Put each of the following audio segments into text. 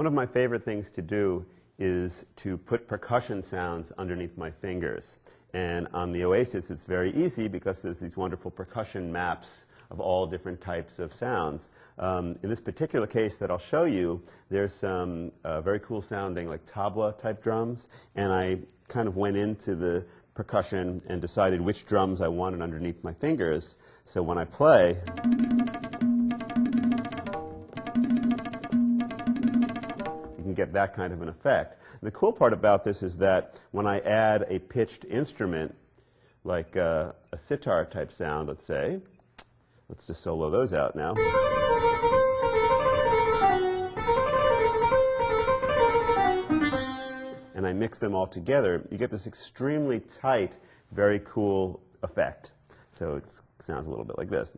One of my favorite things to do is to put percussion sounds underneath my fingers. And on the Oasis, it's very easy because there's these wonderful percussion maps of all different types of sounds. In this particular case that I'll show you, there's some very cool sounding like tabla type drums, and I kind of went into the percussion and decided which drums I wanted underneath my fingers. So when I play, you can get that kind of an effect. The cool part about this is that when I add a pitched instrument, like a sitar type sound, let's say, let's just solo those out now. And I mix them all together, you get this extremely tight, very cool effect. So it sounds a little bit like this.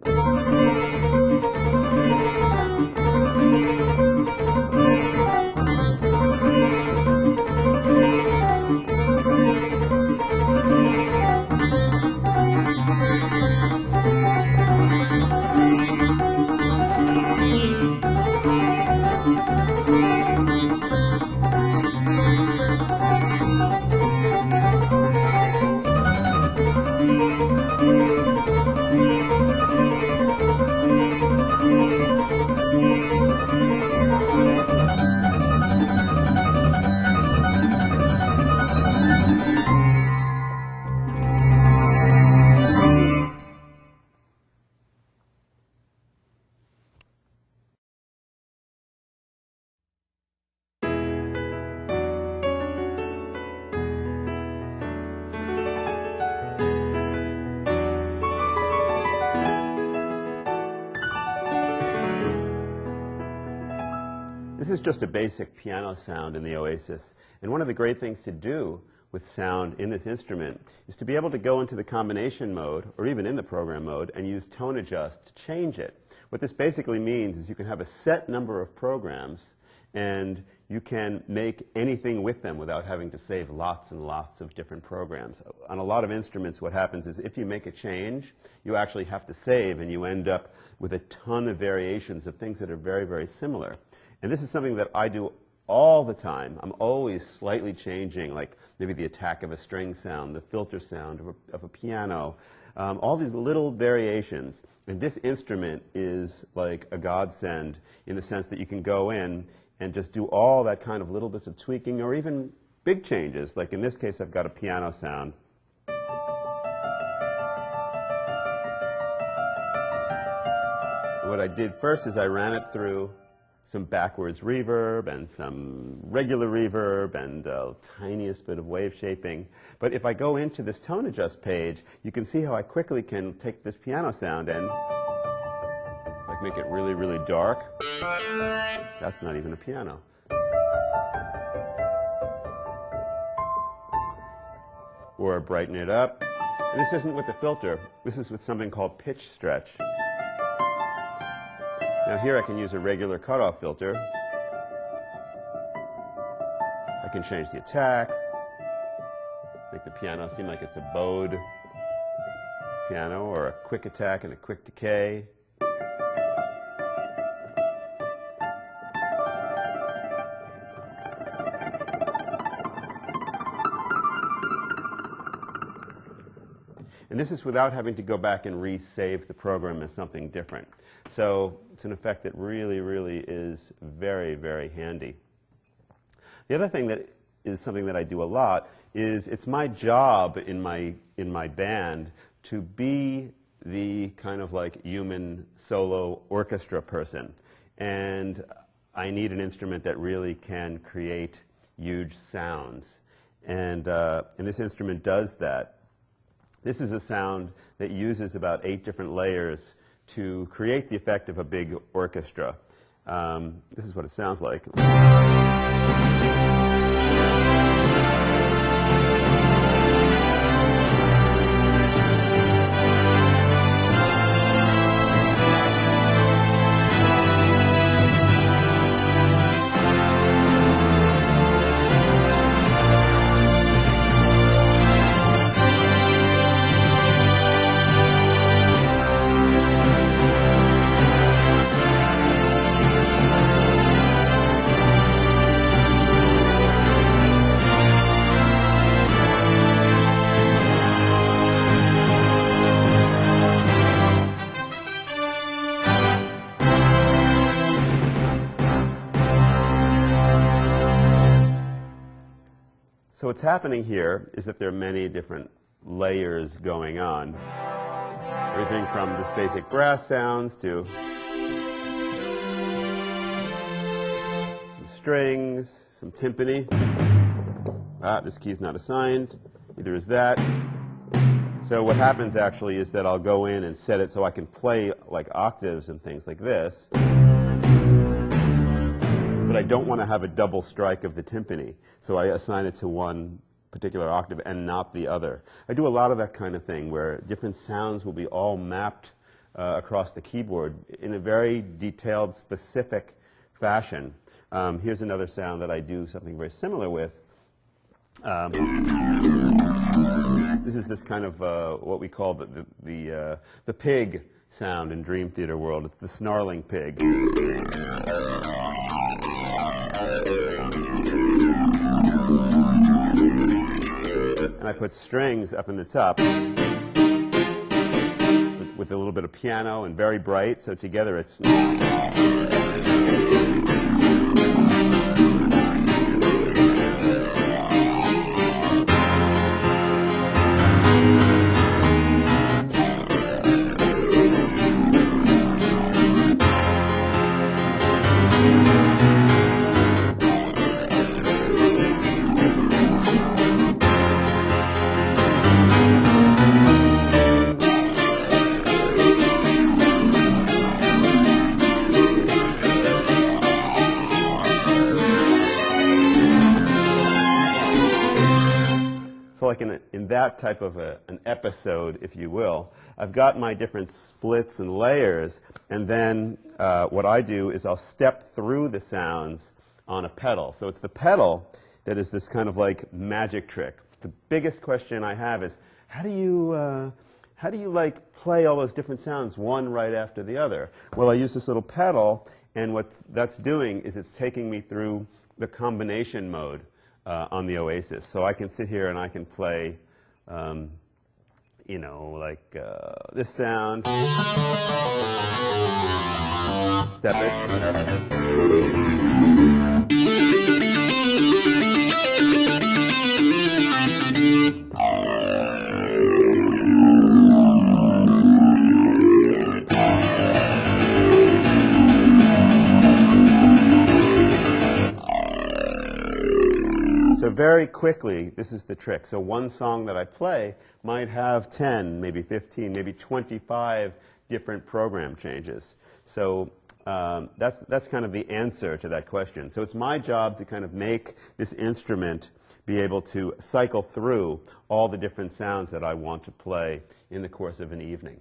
This is just a basic piano sound in the Oasis. And one of the great things to do with sound in this instrument is to be able to go into the combination mode, or even in the program mode, and use tone adjust to change it. What this basically means is you can have a set number of programs, and you can make anything with them without having to save lots and lots of different programs. On a lot of instruments, what happens is if you make a change, you actually have to save, and you end up with a ton of variations of things that are very, very similar. And this is something that I do all the time. I'm always slightly changing, like maybe the attack of a string sound, the filter sound of a piano, all these little variations. And this instrument is like a godsend in the sense that you can go in and just do all that kind of little bits of tweaking, or even big changes. Like in this case, I've got a piano sound. What I did first is I ran it through some backwards reverb and some regular reverb and the tiniest bit of wave shaping. But if I go into this tone adjust page, you can see how I quickly can take this piano sound and like make it really, really dark. That's not even a piano. Or brighten it up. And this isn't with the filter. This is with something called pitch stretch. Now here I can use a regular cutoff filter. I can change the attack, make the piano seem like it's a bowed piano, or a quick attack and a quick decay. And this is without having to go back and re-save the program as something different. So it's an effect that really, really is very, very handy. The other thing that is something that I do a lot is it's my job in my band to be the kind of like human solo orchestra person. And I need an instrument that really can create huge sounds. And this instrument does that. This is a sound that uses about 8 different layers to create the effect of a big orchestra. This is what it sounds like. So what's happening here is that there are many different layers going on. Everything from this basic brass sounds to some strings, some timpani. This key's not assigned, neither is that. So what happens actually is that I'll go in and set it so I can play like octaves and things like this. But I don't want to have a double strike of the timpani, so I assign it to one particular octave and not the other. I do a lot of that kind of thing where different sounds will be all mapped across the keyboard in a very detailed, specific fashion. Here's another sound that I do something very similar with. This is this kind of what we call the pig sound in Dream Theater world. It's the snarling pig. And I put strings up in the top with a little bit of piano and very bright, so together it's... So like in that type of an episode, if you will, I've got my different splits and layers, and then what I do is I'll step through the sounds on a pedal. So it's the pedal that is this kind of like magic trick. The biggest question I have is, how do you like play all those different sounds one right after the other? Well, I use this little pedal, and what that's doing is it's taking me through the combination mode on the Oasis. So I can sit here and I can play, you know, like this sound. Step it. So very quickly, this is the trick. So one song that I play might have 10, maybe 15, maybe 25 different program changes. So that's kind of the answer to that question. So it's my job to kind of make this instrument be able to cycle through all the different sounds that I want to play in the course of an evening.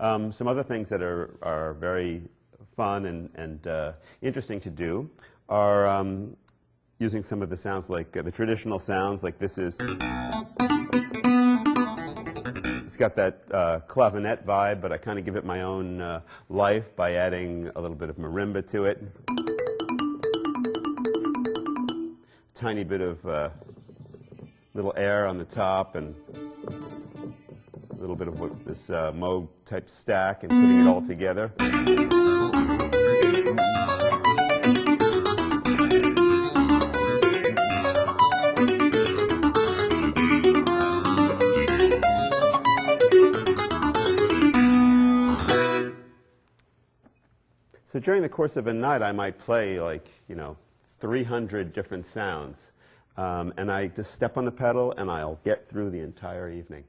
Some other things that are very fun and interesting to do are using some of the sounds like the traditional sounds, like this is, it's got that clavinet vibe, but I kind of give it my own life by adding a little bit of marimba to it. Tiny bit of little air on the top, and a little bit of this Moog type stack, and putting it all together. So during the course of a night, I might play like, 300 different sounds. And I just step on the pedal and I'll get through the entire evening.